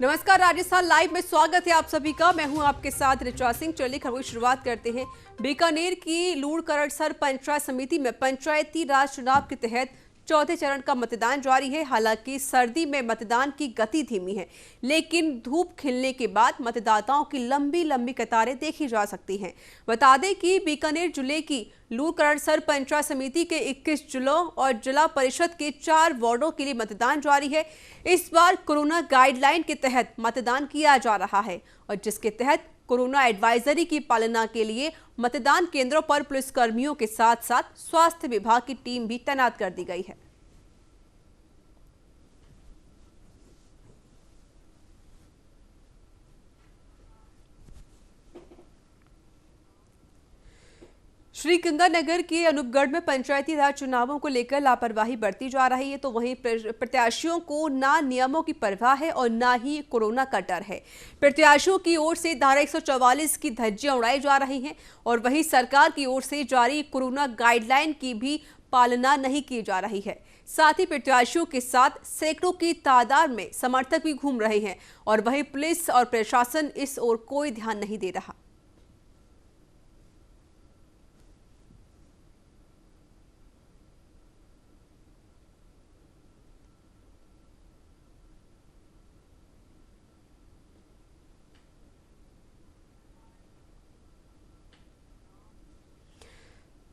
नमस्कार, राजस्थान लाइव में स्वागत है आप सभी का। मैं हूं आपके साथ ऋचा सिंह। चलिए खबरों की शुरुआत करते हैं। बीकानेर की लूणकरणसर पंचायत समिति में पंचायती राज चुनाव के तहत चौथे चरण का मतदान जारी है। हालांकि सर्दी में मतदान की गति धीमी है, लेकिन धूप खिलने के बाद मतदाताओं की लंबी लंबी कतारें देखी जा सकती हैं। बता दें कि बीकानेर जिले की लूणकरणसर पंचायत समिति के 21 जिलों और जिला परिषद के 4 वार्डों के लिए मतदान जारी है। इस बार कोरोना गाइडलाइन के तहत मतदान किया जा रहा है और जिसके तहत कोरोना एडवाइजरी की पालना के लिए मतदान केंद्रों पर पुलिसकर्मियों के साथ साथ स्वास्थ्य विभाग की टीम भी तैनात कर दी गई है। श्रीगंगानगर के अनूपगढ़ में पंचायती राज चुनावों को लेकर लापरवाही बढ़ती जा रही है, तो वहीं प्रत्याशियों को ना नियमों की परवाह है और ना ही कोरोना का डर है। प्रत्याशियों की ओर से धारा 144 की धज्जियां उड़ाई जा रही हैं और वहीं सरकार की ओर से जारी कोरोना गाइडलाइन की भी पालना नहीं की जा रही है। साथ ही प्रत्याशियों के साथ सैकड़ों की तादाद में समर्थक भी घूम रहे हैं और वहीं पुलिस और प्रशासन इस ओर कोई ध्यान नहीं दे रहा।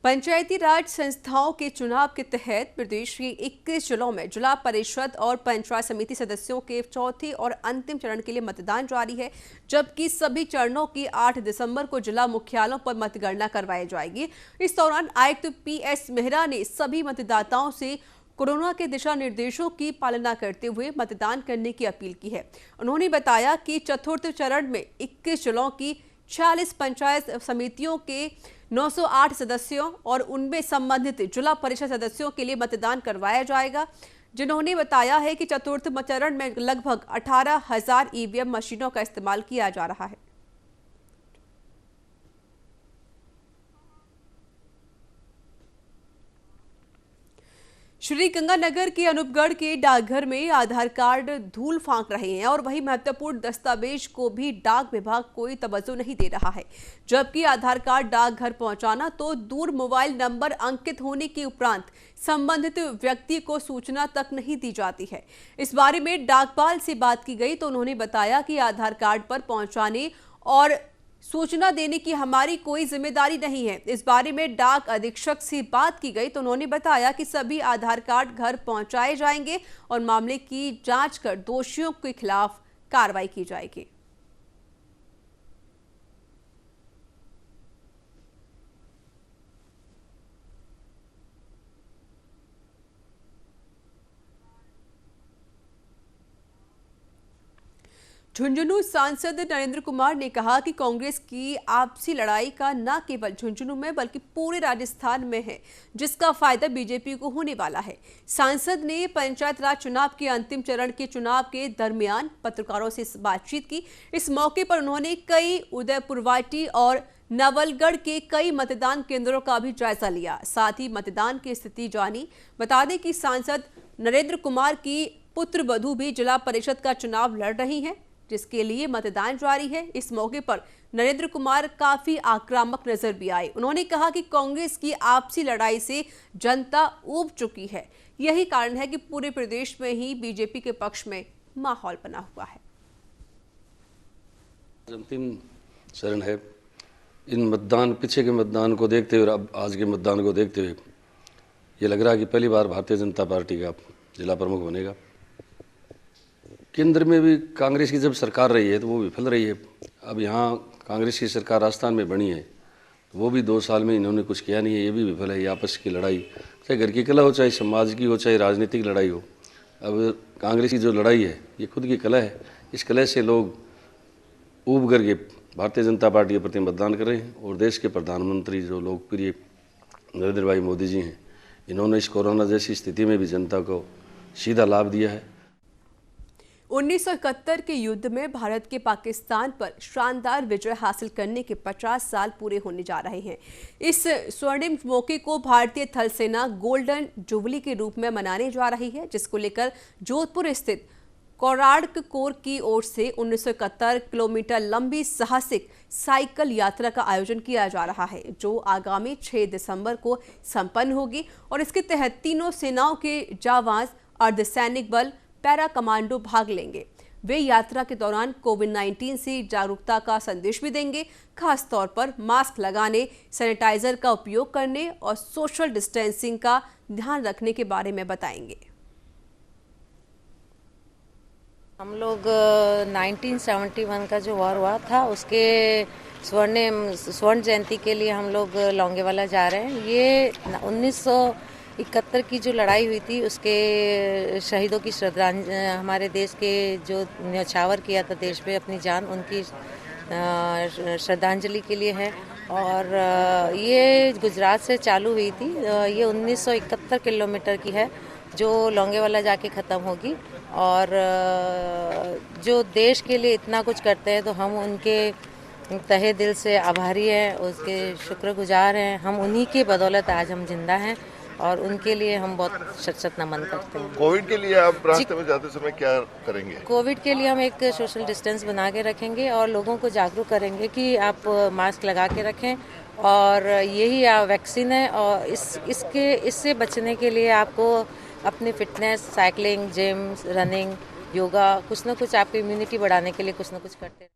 पंचायती राज संस्थाओं के चुनाव के तहत प्रदेश के 21 जिलों में जिला परिषद और पंचायत समिति सदस्यों के चौथे और अंतिम चरण के लिए मतदान जारी है, जबकि सभी चरणों की 8 दिसंबर को जिला मुख्यालयों पर मतगणना करवाई जाएगी। इस दौरान आयुक्त PS मेहरा ने सभी मतदाताओं से कोरोना के दिशा निर्देशों की पालना करते हुए मतदान करने की अपील की है। उन्होंने बताया कि चतुर्थ चरण में 21 जिलों की 46 पंचायत समितियों के 908 सदस्यों और उनमें संबंधित जिला परिषद सदस्यों के लिए मतदान करवाया जाएगा, जिन्होंने बताया है कि चतुर्थ चरण में लगभग 18,000 EVM मशीनों का इस्तेमाल किया जा रहा है। श्रीगंगानगर के अनूपगढ़ के डाकघर में आधार कार्ड धूल फांक रहे हैं और वहीं महत्वपूर्ण दस्तावेज को भी डाक विभाग कोई तवज्जो नहीं दे रहा है। जबकि आधार कार्ड डाकघर पहुंचाना तो दूर मोबाइल नंबर अंकित होने के उपरांत संबंधित व्यक्ति को सूचना तक नहीं दी जाती है। इस बारे में डाकपाल से बात की गई तो उन्होंने बताया कि आधार कार्ड पर पहुंचाने और सूचना देने की हमारी कोई जिम्मेदारी नहीं है। इस बारे में डाक अधीक्षक से बात की गई तो उन्होंने बताया कि सभी आधार कार्ड घर पहुंचाए जाएंगे और मामले की जांच कर दोषियों के खिलाफ कार्रवाई की जाएगी। झुंझुनू सांसद नरेंद्र कुमार ने कहा कि कांग्रेस की आपसी लड़ाई का न केवल झुंझुनू में बल्कि पूरे राजस्थान में है, जिसका फायदा बीजेपी को होने वाला है। सांसद ने पंचायत राज चुनाव के अंतिम चरण के चुनाव के दरमियान पत्रकारों से बातचीत की। इस मौके पर उन्होंने कई उदयपुरवाटी और नवलगढ़ के कई मतदान केंद्रों का भी जायजा लिया, साथ ही मतदान की स्थिति जानी। बता दें कि सांसद नरेंद्र कुमार की पुत्रवधू भी जिला परिषद का चुनाव लड़ रही हैं, जिसके लिए मतदान जारी है। इस मौके पर नरेंद्र कुमार काफी आक्रामक नजर भी आए। उन्होंने कहा कि कांग्रेस की आपसी लड़ाई से जनता ऊब चुकी है, यही कारण है कि पूरे प्रदेश में ही बीजेपी के पक्ष में माहौल बना हुआ है। अंतिम चरण है। इन मतदान पीछे के मतदान को देखते हुए और आज के मतदान को देखते हुए ये लग रहा है कि पहली बार भारतीय जनता पार्टी का जिला प्रमुख बनेगा। केंद्र में भी कांग्रेस की जब सरकार रही है तो वो विफल रही है। अब यहाँ कांग्रेस की सरकार राजस्थान में बनी है तो वो भी 2 साल में इन्होंने कुछ किया नहीं है, ये भी विफल है। ये आपस की लड़ाई, चाहे घर की कला हो, चाहे समाज की हो, चाहे राजनीतिक लड़ाई हो। अब कांग्रेस की जो लड़ाई है ये खुद की कला है। इस कला से लोग ऊब करके भारतीय जनता पार्टी के प्रति मतदान कर रहे हैं और देश के प्रधानमंत्री जो लोकप्रिय नरेंद्र भाई मोदी जी हैं, इन्होंने इस कोरोना जैसी स्थिति में भी जनता को सीधा लाभ दिया है। 1971 के युद्ध में भारत के पाकिस्तान पर शानदार विजय हासिल करने के 50 साल पूरे होने जा रहे हैं। इस स्वर्णिम मौके को भारतीय थल सेना गोल्डन जुबली के रूप में मनाने जा रही है, जिसको लेकर जोधपुर स्थित कोराड़ कोर की ओर से 1971 किलोमीटर लंबी साहसिक साइकिल यात्रा का आयोजन किया जा रहा है, जो आगामी 6 दिसंबर को संपन्न होगी और इसके तहत तीनों सेनाओं के जाबाज अर्धसैनिक बल, पैरा कमांडो भाग लेंगे। वे यात्रा के दौरान कोविड-19 से जागरूकता का संदेश भी देंगे, खास तौर पर मास्क लगाने, सैनिटाइजर का उपयोग करने और सोशल डिस्टेंसिंग का ध्यान रखने के बारे में बताएंगे। हम लोग 1971 का जो वॉर हुआ था उसके स्वर्ण जयंती के लिए हम लोग लोंगेवाला जा रहे हैं। ये 1971 की जो लड़ाई हुई थी उसके शहीदों की श्रद्धांजलि, हमारे देश के जो न्यौछावर किया था देश पे अपनी जान, उनकी श्रद्धांजलि के लिए है। और ये गुजरात से चालू हुई थी। ये 1971 किलोमीटर की है जो लोंगेवाला जाके ख़त्म होगी। और जो देश के लिए इतना कुछ करते हैं तो हम उनके तहे दिल से आभारी हैं, उसके शुक्रगुजार हैं। हम उन्हीं की बदौलत आज हम जिंदा हैं और उनके लिए हम बहुत शत नमन करते हैं। कोविड के लिए आप रास्ते में जाते समय क्या करेंगे? कोविड के लिए हम एक सोशल डिस्टेंस बना के रखेंगे और लोगों को जागरूक करेंगे कि आप मास्क लगा के रखें और यही वैक्सीन है। और इससे बचने के लिए आपको अपनी fitness, cycling, gym, running, yoga, कुछ ना कुछ आपकी इम्यूनिटी बढ़ाने के लिए कुछ ना कुछ करते हैं।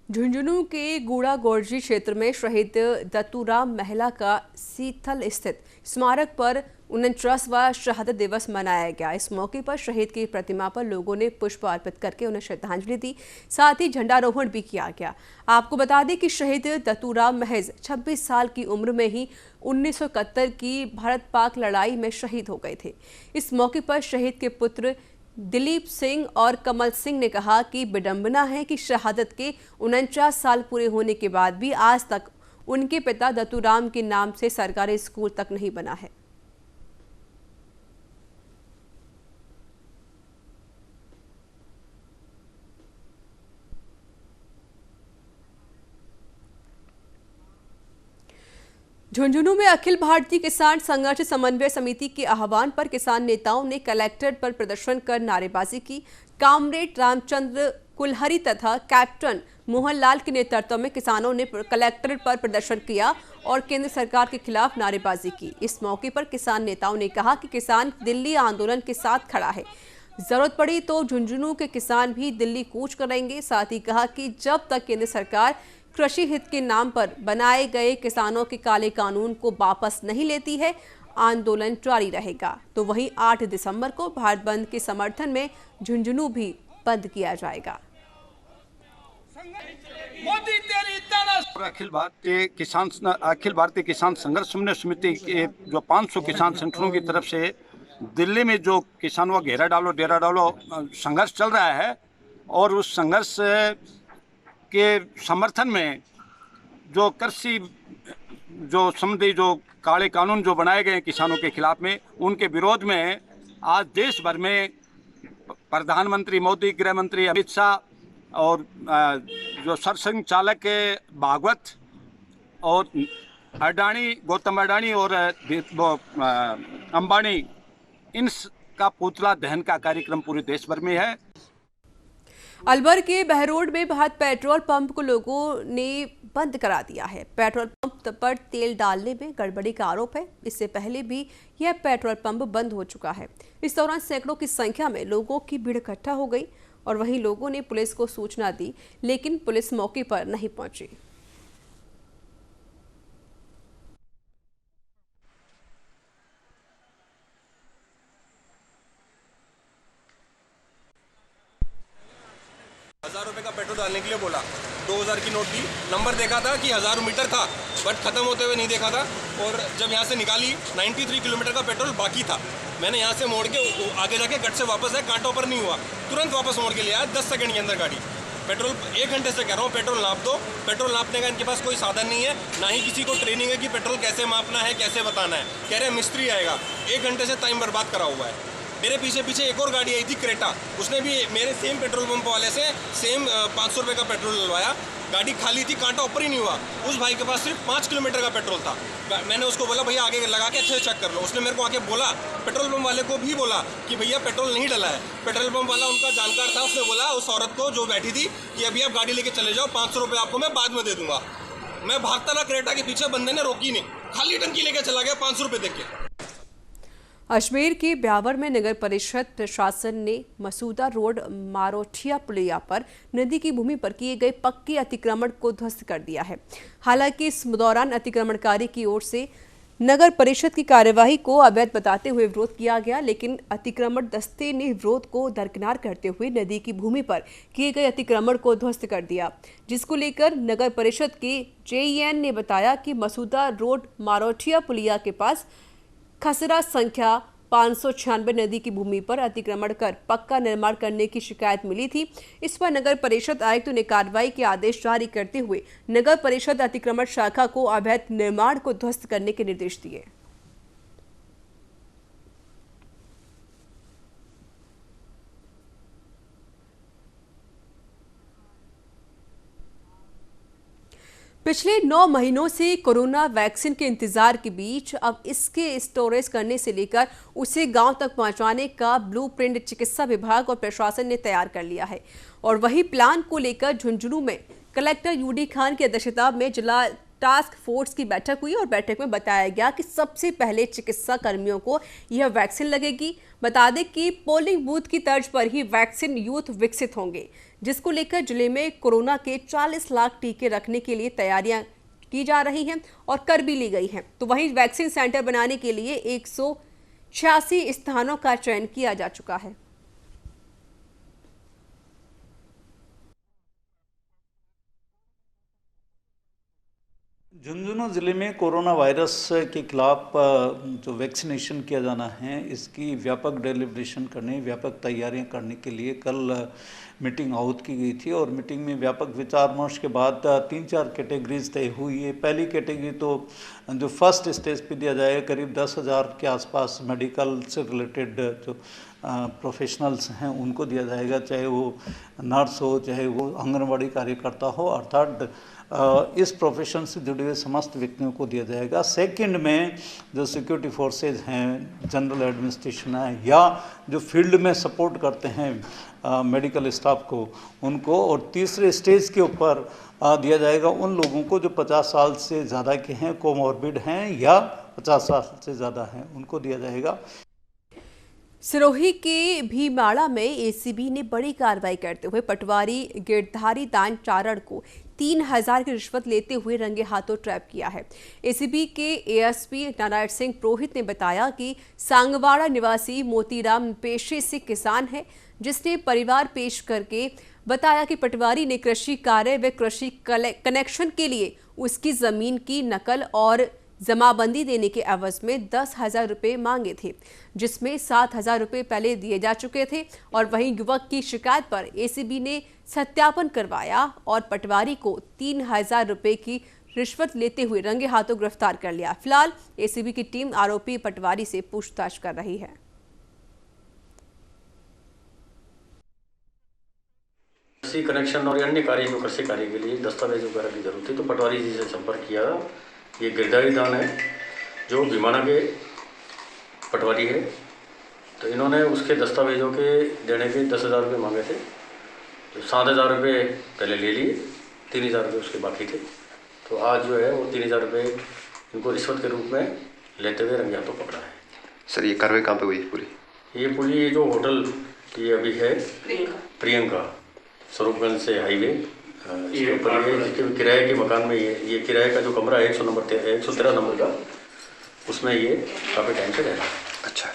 झुंझुनू के गूड़ा गोरजी क्षेत्र में शहीद दत्तूराम महिला का सीथल स्थित स्मारक पर 49वां शहादत दिवस मनाया गया। इस मौके पर शहीद की प्रतिमा पर लोगों ने पुष्प अर्पित करके उन्हें श्रद्धांजलि दी, साथ ही झंडारोहण भी किया गया। आपको बता दें कि शहीद दत्तूराम महज 26 साल की उम्र में ही 1971 की भारत पाक लड़ाई में शहीद हो गए थे। इस मौके पर शहीद के पुत्र दिलीप सिंह और कमल सिंह ने कहा कि विडंबना है कि शहादत के 49 साल पूरे होने के बाद भी आज तक उनके पिता दत्तूराम के नाम से सरकारी स्कूल तक नहीं बना है। झुंझुनू में अखिल भारतीय किसान संघर्ष समन्वय समिति के आह्वान पर किसान नेताओं ने कलेक्ट्रेट पर प्रदर्शन कर नारेबाजी की। कामरेड रामचंद्र कुलहरी तथा कैप्टन मोहनलाल के नेतृत्व में किसानों ने कलेक्ट्रेट पर प्रदर्शन किया और केंद्र सरकार के खिलाफ नारेबाजी की। इस मौके पर किसान नेताओं ने कहा कि किसान दिल्ली आंदोलन के साथ खड़ा है, जरूरत पड़ी तो झुंझुनू के किसान भी दिल्ली कूच करेंगे। साथ ही कहा कि जब तक केंद्र सरकार कृषि हित के नाम पर बनाए गए किसानों के काले कानून को वापस नहीं लेती है, आंदोलन जारी रहेगा। तो वहीं 8 दिसंबर को भारत बंद के समर्थन में झुंझुनू भी बंद किया जाएगा। अखिल भारतीय किसान संघर्ष समन्वय समिति के जो 500 किसान संगठनों की तरफ से दिल्ली में जो किसानों का घेरा डालो डेरा डालो संघर्ष चल रहा है और उस संघर्ष के समर्थन में जो कृषि जो संबंधी जो काले कानून जो बनाए गए किसानों के खिलाफ में, उनके विरोध में आज देश भर में प्रधानमंत्री मोदी, गृह मंत्री अमित शाह और जो सरसंघ चालक भागवत और अडानी, गौतम अडानी और अंबानी, इनका पुतला दहन का कार्यक्रम पूरे देश भर में है। अलवर के बहरोड में भारत पेट्रोल पंप को लोगों ने बंद करा दिया है। पेट्रोल पंप पर तेल डालने में गड़बड़ी का आरोप है। इससे पहले भी यह पेट्रोल पंप बंद हो चुका है। इस दौरान सैकड़ों की संख्या में लोगों की भीड़ इकट्ठा हो गई और वहीं लोगों ने पुलिस को सूचना दी, लेकिन पुलिस मौके पर नहीं पहुंची। ₹1000 का पेट्रोल डालने के लिए बोला, 2000 की नोट दी, नंबर देखा था कि 1000 मीटर था बट ख़त्म होते हुए नहीं देखा था। और जब यहाँ से निकाली 93 किलोमीटर का पेट्रोल बाकी था। मैंने यहाँ से मोड़ के आगे जाके गट से वापस आया, कांटा ऊपर नहीं हुआ, तुरंत वापस मोड़ के लिया 10 सेकंड के अंदर गाड़ी। पेट्रोल 1 घंटे से कह रहा हूँ पेट्रोल नाप दो। पेट्रोल नापने का इनके पास कोई साधन नहीं है, ना ही किसी को ट्रेनिंग है कि पेट्रोल कैसे मापना है, कैसे बताना है। कह रहे हैं मिस्त्री आएगा, 1 घंटे से टाइम बर्बाद करा हुआ है। मेरे पीछे एक और गाड़ी आई थी क्रेटा, उसने भी मेरे सेम पेट्रोल पंप वाले से सेम ₹500 का पेट्रोल डलवाया। गाड़ी खाली थी, कांटा ऊपर ही नहीं हुआ। उस भाई के पास सिर्फ 5 किलोमीटर का पेट्रोल था। मैंने उसको बोला भैया आगे लगा के अच्छे से चेक कर लो। उसने मेरे को आके बोला, पेट्रोल पंप वाले को भी बोला कि भैया पेट्रोल नहीं डला है। पेट्रोल पंप वाला उनका जानकार था, उसने बोला उस औरत को जो बैठी थी कि अभी आप गाड़ी लेके चले जाओ, 500 रुपये आपको मैं बाद में दे दूंगा। मैं भागता रहा क्रेटा के पीछे, बंदे ने रोकी नहीं, खाली टंकी लेके चला गया 500 रुपये देके। अजमेर के ब्यावर में नगर परिषद प्रशासन ने मसूदा रोड मारोठिया पुलिया पर नदी की भूमि पर किए गए पक्के अतिक्रमण को ध्वस्त कर दिया है। हालांकि इस दौरान अतिक्रमणकारी की ओर से नगर परिषद की कार्यवाही को अवैध बताते हुए विरोध किया गया, लेकिन अतिक्रमण दस्ते ने विरोध को दरकिनार करते हुए नदी की भूमि पर किए गए अतिक्रमण को ध्वस्त कर दिया, जिसको लेकर नगर परिषद के जेईएन ने बताया कि मसूदा रोड मारोठिया पुलिया के पास खसरा संख्या 596 नदी की भूमि पर अतिक्रमण कर पक्का निर्माण करने की शिकायत मिली थी। इस पर नगर परिषद आयुक्त ने कार्रवाई के आदेश जारी करते हुए नगर परिषद अतिक्रमण शाखा को अवैध निर्माण को ध्वस्त करने के निर्देश दिए। पिछले 9 महीनों से कोरोना वैक्सीन के इंतजार के बीच अब इसके स्टोरेज करने से लेकर उसे गांव तक पहुंचाने का ब्लूप्रिंट चिकित्सा विभाग और प्रशासन ने तैयार कर लिया है। और वही प्लान को लेकर झुंझुनू में कलेक्टर यूडी खान की अध्यक्षता में जिला टास्क फोर्स की बैठक हुई और बैठक में बताया गया कि सबसे पहले चिकित्सा कर्मियों को यह वैक्सीन लगेगी। बता दें कि पोलिंग बूथ की तर्ज पर ही वैक्सीन यूथ विकसित होंगे, जिसको लेकर जिले में कोरोना के 40 लाख टीके रखने के लिए तैयारियां की जा रही हैं और कर भी ली गई हैं। तो वहीं वैक्सीन सेंटर बनाने के लिए 186 स्थानों का चयन किया जा चुका है। झुंझुनू ज़िले में कोरोना वायरस के खिलाफ जो वैक्सीनेशन किया जाना है, इसकी व्यापक डेलिब्रेशन करने, व्यापक तैयारियां करने के लिए कल मीटिंग आउट की गई थी और मीटिंग में व्यापक विचार विमर्श के बाद 3-4 कैटेगरीज तय हुई है। पहली कैटेगरी तो जो फर्स्ट स्टेज पे दिया जाएगा, करीब 10,000 के आसपास मेडिकल से रिलेटेड जो प्रोफेशनल्स हैं उनको दिया जाएगा, चाहे वो नर्स हो, चाहे वो आंगनबाड़ी कार्यकर्ता हो, अर्थात इस प्रोफेशन से जुड़े हुए समस्त व्यक्तियों को दिया जाएगा। सेकंड में जो सिक्योरिटी फोर्सेज हैं, जनरल एडमिनिस्ट्रेशन है, या जो फील्ड में सपोर्ट करते हैं मेडिकल स्टाफ को, उनको, और तीसरे स्टेज के ऊपर दिया जाएगा उन लोगों को जो 50 साल से ज़्यादा के हैं, कोमॉर्बिड हैं या 50 साल से ज़्यादा हैं, उनको दिया जाएगा। सिरोही के भीमाड़ा में एसीबी ने बड़ी कार्रवाई करते हुए पटवारी गिरधारी दान चारण को 3,000 की रिश्वत लेते हुए रंगे हाथों ट्रैप किया है। एसीबी के एएसपी नारायण सिंह पुरोहित ने बताया कि सांगवाड़ा निवासी मोतीराम पेशे से किसान है, जिसने परिवार पेश करके बताया कि पटवारी ने कृषि कार्य व कृषि कनेक्शन के लिए उसकी जमीन की नकल और जमाबंदी देने के एवज में 10,000 रुपये मांगे थे, जिसमें 7,000 रुपये पहले दिए जा चुके थे। और वहीं युवक की शिकायत पर एसीबी ने सत्यापन करवाया और पटवारी को 3,000 रुपये की रिश्वत लेते हुए रंगे हाथों गिरफ्तार कर लिया। फिलहाल एसीबी की टीम आरोपी पटवारी से पूछताछ कर रही है। कृषि कनेक्शन और अन्य कार्य जो कृषि कार्य के लिए दस्तावेज वगैरह की जरूरत थी, तो पटवारी जी से संपर्क किया। ये गिरधारी दान है जो भीमाना के पटवारी है, तो इन्होंने उसके दस्तावेजों के देने के 10,000 रुपये मांगे थे, तो 7,000 रुपये पहले ले लिए, 3,000 रुपये उसके बाकी थे। तो आज जो है वो 3,000 रुपये इनको रिश्वत के रूप में लेते हुए रंगे हाथों पकड़ा है। सर ये कार्रवाई कहाँ पे हुई पूरी? ये जो होटल ये अभी है प्रियंका स्वरूपगंज से हाईवे, इसके ऊपर ये जिसके किराए के मकान में ये किराए का जो कमरा है 113 नंबर का, उसमें ये काफ़ी टाइम से रह रहा है। अच्छा,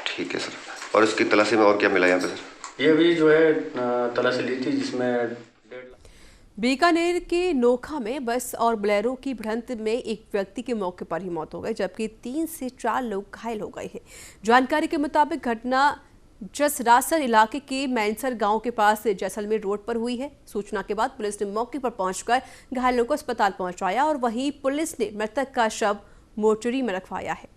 ठीक है सर। और इसकी तलाशी में और क्या मिला यहाँ पे सर? ये भी जो है तलाशी ली थी, जिसमें बीकानेर के नोखा में बस और बोलेरो की भिड़ंत में एक व्यक्ति की मौके पर ही मौत हो गई, जबकि 3 से 4 लोग घायल हो गए हैं। जानकारी के मुताबिक घटना जसरासर इलाके के मैनसर गांव के पास जैसलमेर रोड पर हुई है। सूचना के बाद पुलिस ने मौके पर पहुंचकर घायलों को अस्पताल पहुंचाया और वहीं पुलिस ने मृतक का शव मोर्चरी में रखवाया है।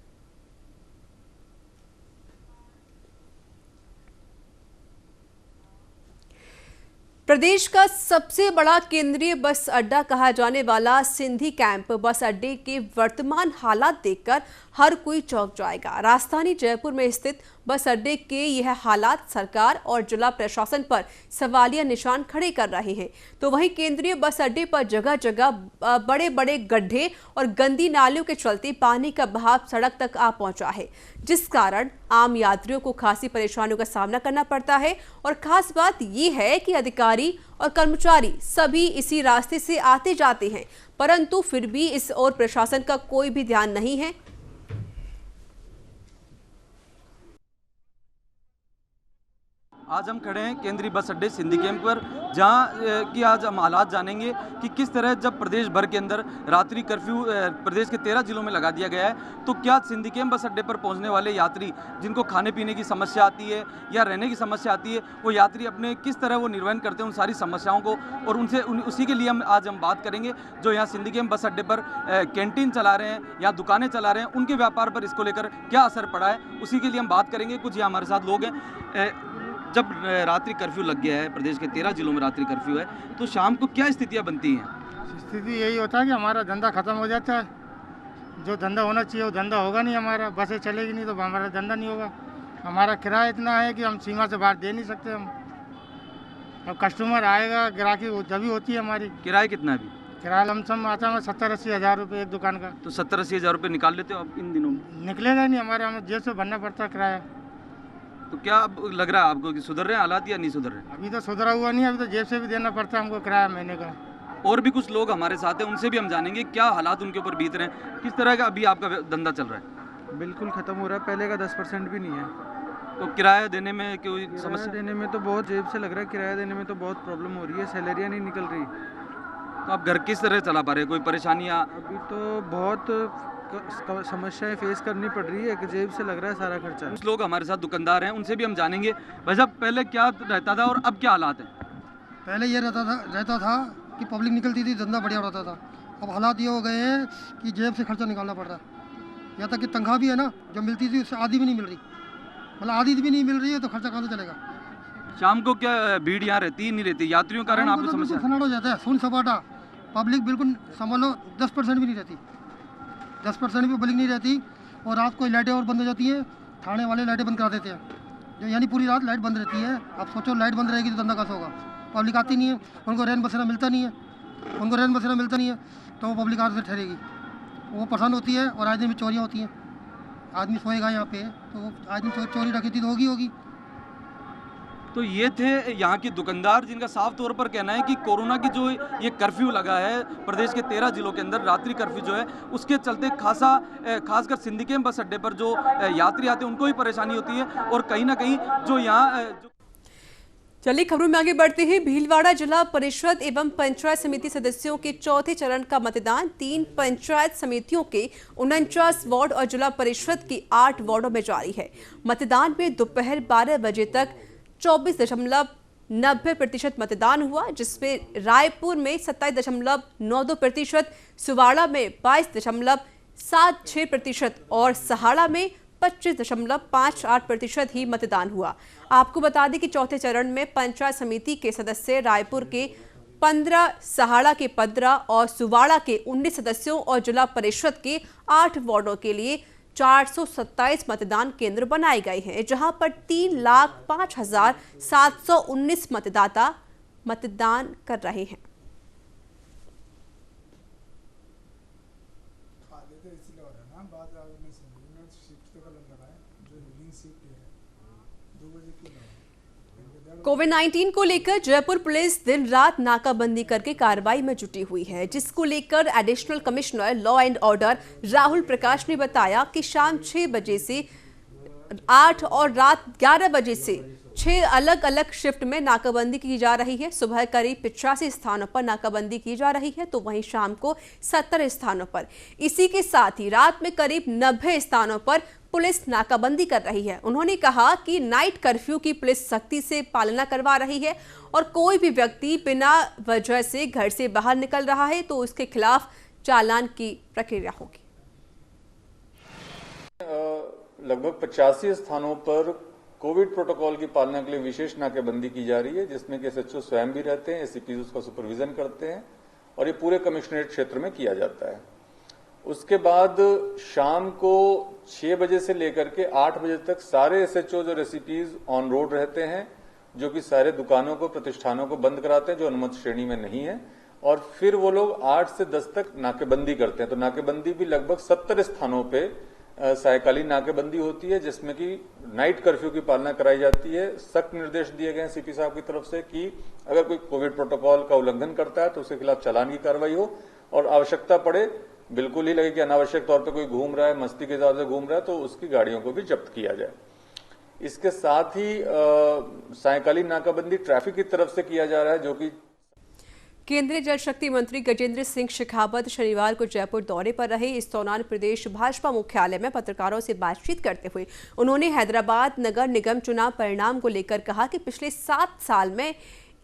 प्रदेश का सबसे बड़ा केंद्रीय बस अड्डा कहा जाने वाला सिंधी कैंप बस अड्डे के वर्तमान हालात देखकर हर कोई चौंक जाएगा। राजधानी जयपुर में स्थित बस अड्डे के यह हालात सरकार और जिला प्रशासन पर सवालिया निशान खड़े कर रहे हैं। तो वहीं केंद्रीय बस अड्डे पर जगह जगह बड़े बड़े गड्ढे और गंदी नालियों के चलते पानी का बहाव सड़क तक आ पहुंचा है, जिस कारण आम यात्रियों को खासी परेशानियों का सामना करना पड़ता है। और खास बात यह है कि अधिकारी और कर्मचारी सभी इसी रास्ते से आते जाते हैं, परंतु फिर भी इस ओर प्रशासन का कोई भी ध्यान नहीं है। आज हम खड़े हैं केंद्रीय बस अड्डे सिंधी कैंप पर, जहां कि आज हम हालात जानेंगे कि किस तरह जब प्रदेश भर के अंदर रात्रि कर्फ्यू प्रदेश के 13 जिलों में लगा दिया गया है, तो क्या सिंधी कैंप बस अड्डे पर पहुंचने वाले यात्री जिनको खाने पीने की समस्या आती है या रहने की समस्या आती है, वो यात्री अपने किस तरह वो निर्वहन करते हैं उन सारी समस्याओं को, और उसी के लिए आज हम बात करेंगे। जो यहाँ सिंधी कैंप बस अड्डे पर कैंटीन चला रहे हैं या दुकानें चला रहे हैं, उनके व्यापार पर इसको लेकर क्या असर पड़ा है, उसी के लिए हम बात करेंगे। कुछ यहाँ हमारे साथ लोग हैं। जब रात्रि कर्फ्यू लग गया है, प्रदेश के 13 जिलों में रात्रि कर्फ्यू है, तो शाम को क्या स्थितियां बनती हैं? स्थिति यही होता है कि हमारा धंधा खत्म हो जाता है। जो धंधा होना चाहिए वो धंधा होगा नहीं हमारा, बसें चलेगी नहीं तो हमारा धंधा नहीं होगा। हमारा किराया इतना है कि हम सीमा से बाहर दे नहीं सकते हम। अब कस्टमर आएगा, ग्राहकी जब भी होती है हमारी। किराया कितना है अभी? किराया लमसम आता है 70-80 हज़ार रुपये एक दुकान का। तो 70-80 हज़ार रुपये निकाल लेते हो आप इन दिनों में? निकलेगा नहीं हमारे, हमें जेब से भरना पड़ता है किराया। तो क्या अब लग रहा है आपको कि सुधर रहे हैं हालात या नहीं सुधर रहे? अभी तो सुधरा हुआ नहीं, अभी तो जेब से भी देना पड़ता है हमको किराया महीने का। और भी कुछ लोग हमारे साथ हैं, उनसे भी हम जानेंगे क्या हालात उनके ऊपर बीत रहे हैं। किस तरह का अभी आपका धंधा चल रहा है? बिल्कुल ख़त्म हो रहा है, पहले का 10% भी नहीं है। तो किराया देने में कोई समस्या? देने में तो बहुत जेब से लग रहा है, किराया देने में तो बहुत प्रॉब्लम हो रही है, सैलरियाँ नहीं निकल रही। तो आप घर किस तरह चला पा रहे हैं? कोई परेशानियाँ? अभी तो बहुत समस्याएं फेस करनी पड़ रही है, एक जेब से लग रहा है सारा खर्चा। कुछ लोग हमारे साथ दुकानदार हैं, उनसे भी हम जानेंगे। भाई साहब, पहले क्या रहता था और अब क्या हालात हैं? पहले ये रहता था कि पब्लिक निकलती थी, धंधा बढ़िया रहता था। अब हालात ये हो गए हैं कि जेब से खर्चा निकालना पड़ रहा है। यहाँ तक कि तनख्वाह भी है ना, जो मिलती थी उससे आधी भी नहीं मिल रही, मतलब आधी भी नहीं मिल रही है, तो खर्चा कहाँ से चलेगा? शाम को क्या भीड़ यहाँ रहती नहीं रहती? यात्रियों के कारण आपको समस्या? सन्नाटा हो जाता है, सुन सपाटा, पब्लिक बिल्कुल समझ लो 10% भी नहीं रहती, 10% भी पब्लिक नहीं रहती। और रात को लाइटें और बंद हो जाती हैं, थाने वाले लाइटें बंद करा देते हैं, जो यानी पूरी रात लाइट बंद रहती है। आप सोचो लाइट बंद रहेगी तो धंधा कैसा होगा? पब्लिक आती नहीं है, उनको रहन बसेरा मिलता नहीं है, तो वो पब्लिक आगे से ठहरेगी, वो परेशान होती है। और आज दिन में चोरियाँ होती हैं, आदमी सोएगा यहाँ पे तो आज दिन चोरी डकैती तो होगी। तो ये थे यहाँ के दुकानदार, जिनका साफ तौर पर कहना है कि कोरोना की जो ये कर्फ्यू लगा है प्रदेश के 13 जिलों के अंदर, रात्रि कर्फ्यू जो है, उसके चलते खासकर सिंधी कैंप बस अड्डे पर जो यात्री आते हैं उनको ही परेशानी होती है। और कहीं ना कहीं जो यहाँ चलिए खबरों में आगे बढ़ते हैं। भीलवाड़ा जिला परिषद एवं पंचायत समिति सदस्यों के चौथे चरण का मतदान 3 पंचायत समितियों के 49 वार्ड और जिला परिषद की 8 वार्डों में जारी है। मतदान में दोपहर 12 बजे तक 24.90% मतदान हुआ, जिसमें रायपुर में 27.92%, सुवाड़ा में 22.76% और सहाड़ा में 25.58% ही मतदान हुआ। आपको बता दें कि चौथे चरण में पंचायत समिति के सदस्य रायपुर के 15, सहाड़ा के 15 और सुवाड़ा के 19 सदस्यों और जिला परिषद के 8 वार्डों के लिए 427 मतदान केंद्र बनाए गए हैं, जहां पर 3,05,719 मतदाता मतदान कर रहे हैं। कोविड-19 को लेकर जयपुर पुलिस दिन रात नाकाबंदी करके कार्रवाई में जुटी हुई है, जिसको लेकर additional commissioner law and order Rahul Prakash ने बताया कि शाम 6 बजे से 8 और रात 11 बजे से 6 अलग अलग शिफ्ट में नाकाबंदी की जा रही है। सुबह करीब 85 स्थानों पर नाकाबंदी की जा रही है, तो वहीं शाम को 70 स्थानों पर। इसी के साथ ही रात में करीब 90 स्थानों पर पुलिस नाकाबंदी कर रही है। उन्होंने कहा कि नाइट कर्फ्यू की पुलिस सख्ती से पालना करवा रही है और कोई भी व्यक्ति बिना वजह से घर से बाहर निकल रहा है तो उसके खिलाफ चालान की प्रक्रिया होगी। लगभग 85 स्थानों पर कोविड प्रोटोकॉल की पालना के लिए विशेष नाकेबंदी की जा रही है, जिसमें कि एसएचओ स्वयं भी रहते हैं, एसीपी उसका सुपरविजन करते हैं और ये पूरे कमिश्नरेट क्षेत्र में किया जाता है। उसके बाद शाम को 6 बजे से लेकर के 8 बजे तक सारे एसएचओज और एसीपीज ऑन रोड रहते हैं, जो कि सारे दुकानों को, प्रतिष्ठानों को बंद कराते हैं जो अनुमत श्रेणी में नहीं है, और फिर वो लोग 8 से 10 तक नाकेबंदी करते हैं। तो नाकेबंदी भी लगभग 70 स्थानों पे सायकालीन नाकेबंदी होती है, जिसमें कि नाइट कर्फ्यू की पालना कराई जाती है। सख्त निर्देश दिए गए हैं सीपी साहब की तरफ से कि अगर कोई कोविड प्रोटोकॉल का उल्लंघन करता है तो उसके खिलाफ चालान की कार्रवाई हो, और आवश्यकता पड़े, बिल्कुल ही लगे कि अनावश्यक तौर पर कोई घूम रहा है, मस्ती के हिसाब से घूम रहा है, तो उसकी गाड़ियों को भी जब्त किया जाए। इसके साथ ही सायकालीन नाकाबंदी ट्रैफिक की तरफ से किया जा रहा है, जो कि केंद्रीय जल शक्ति मंत्री गजेंद्र सिंह शेखावत शनिवार को जयपुर दौरे पर रहे। इस दौरान प्रदेश भाजपा मुख्यालय में पत्रकारों से बातचीत करते हुए उन्होंने हैदराबाद नगर निगम चुनाव परिणाम को लेकर कहा कि पिछले 7 साल में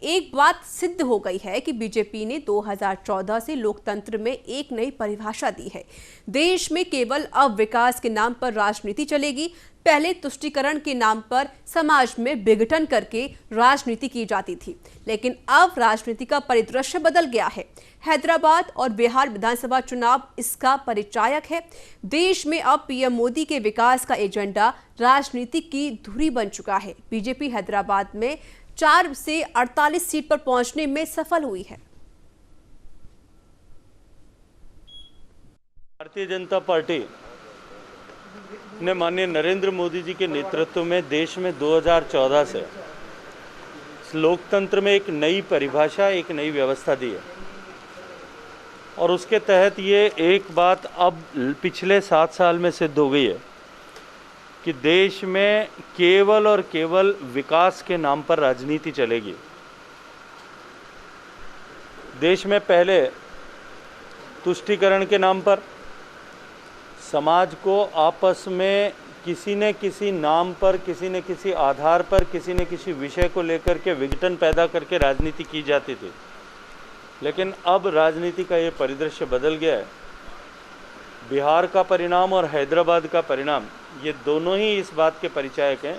एक बात सिद्ध हो गई है कि बीजेपी ने 2014 से लोकतंत्र में एक नई परिभाषा दी है। देश में केवल अब विकास के नाम पर राजनीति चलेगी। पहले तुष्टीकरण के नाम पर समाज में विघटन करके राजनीति की जाती थी, लेकिन अब राजनीति का परिदृश्य बदल गया है। हैदराबाद और बिहार विधानसभा चुनाव इसका परिचायक है। देश में अब पीएम मोदी के विकास का एजेंडा राजनीति की धुरी बन चुका है। बीजेपी हैदराबाद में 4 से 48 सीट पर पहुंचने में सफल हुई है। भारतीय जनता पार्टी ने माननीय नरेंद्र मोदी जी के नेतृत्व में देश में 2014 से लोकतंत्र में एक नई परिभाषा, एक नई व्यवस्था दी है, और उसके तहत ये एक बात अब पिछले 7 साल में सिद्ध हो गई है कि देश में केवल और केवल विकास के नाम पर राजनीति चलेगी। देश में पहले तुष्टीकरण के नाम पर समाज को आपस में किसी न किसी नाम पर, किसी न किसी आधार पर, किसी न किसी विषय को लेकर के विघटन पैदा करके राजनीति की जाती थी, लेकिन अब राजनीति का ये परिदृश्य बदल गया है। बिहार का परिणाम और हैदराबाद का परिणाम, ये दोनों ही इस बात के परिचायक हैं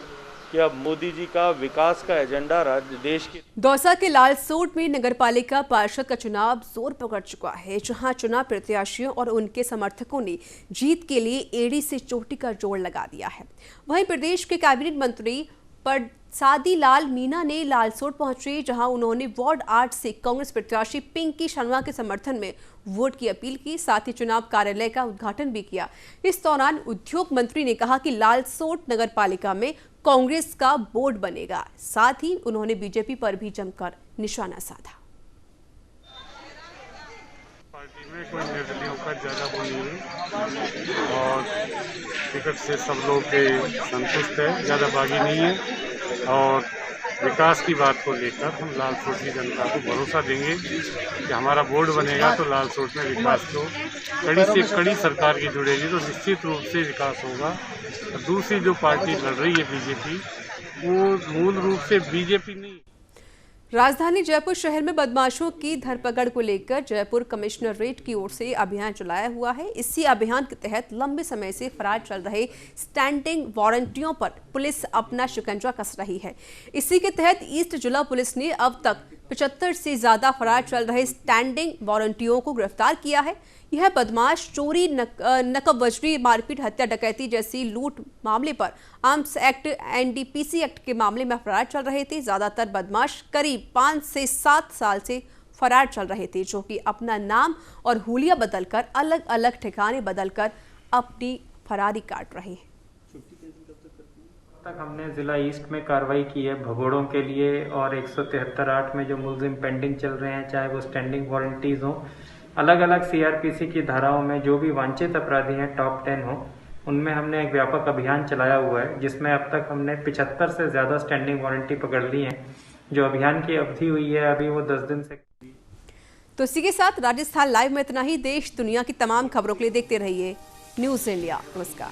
कि अब मोदी जी का विकास का एजेंडा देश की। दौसा के लालसोट में नगरपालिका पार्षद का चुनाव जोर पकड़ चुका है, जहां चुनाव प्रत्याशियों और उनके समर्थकों ने जीत के लिए एड़ी से चोटी का जोड़ लगा दिया है। वहीं प्रदेश के कैबिनेट मंत्री परसादी लाल मीणा ने लालसोट पहुंचे, जहां उन्होंने वार्ड 8 से कांग्रेस प्रत्याशी पिंकी शर्मा के समर्थन में वोट की अपील की। साथ ही चुनाव कार्यालय का उद्घाटन भी किया। इस दौरान उद्योग मंत्री ने कहा कि लालसोट नगरपालिका में कांग्रेस का बोर्ड बनेगा। साथ ही उन्होंने बीजेपी पर भी जमकर निशाना साधा। पार्टी में कोई निर्दलीयों का ज्यादा वो नहीं है और टिकट से सब लोग संतुष्ट है, ज्यादा बागी नहीं है। और विकास की बात को लेकर हम लालसोट की जनता को भरोसा देंगे कि हमारा बोर्ड बनेगा तो लालसोट में विकास को कड़ी से कड़ी सरकार की जुड़ेगी तो निश्चित रूप से विकास होगा। दूसरी जो पार्टी लड़ रही है बीजेपी, वो मूल रूप से बीजेपी नहीं। राजधानी जयपुर शहर में बदमाशों की धरपकड़ को लेकर जयपुर कमिश्नरेट की ओर से अभियान चलाया हुआ है। इसी अभियान के तहत लंबे समय से फरार चल रहे स्टैंडिंग वारंटियों पर पुलिस अपना शिकंजा कस रही है। इसी के तहत ईस्ट जिला पुलिस ने अब तक 75 से ज्यादा फरार चल रहे स्टैंडिंग वारंटियों को गिरफ्तार किया है। यह बदमाश चोरी, नकबवजरी, मारपीट, हत्या, डकैती जैसी लूट मामले पर आर्म्स एक्ट, एनडीपीसी एक्ट के मामले में फरार चल रहे थे। ज्यादातर बदमाश करीब 5 से 7 साल से फरार चल रहे थे, जो कि अपना नाम और हुलिया बदलकर, अलग अलग ठिकाने बदलकर अपनी फरारी काट रहे हैं। तक हमने जिला ईस्ट में कार्रवाई की है भगोड़ों के लिए, और 173(8) में जो मुलजिम पेंडिंग चल रहे हैं, चाहे वो स्टैंडिंग वारंटीज हों, अलग अलग सीआरपीसी की धाराओं में जो भी वांछित अपराधी हैं टॉप 10 हो, उनमें हमने एक व्यापक अभियान चलाया हुआ है, जिसमें अब तक हमने 75 से ज़्यादा स्टैंडिंग वारंटी पकड़ ली हैं। जो अभियान की अवधि हुई है अभी वो 10 दिन से। तो इसी के साथ राजस्थान लाइव में इतना ही। देश दुनिया की तमाम खबरों के लिए देखते रहिए न्यूज़ इंडिया। नमस्कार।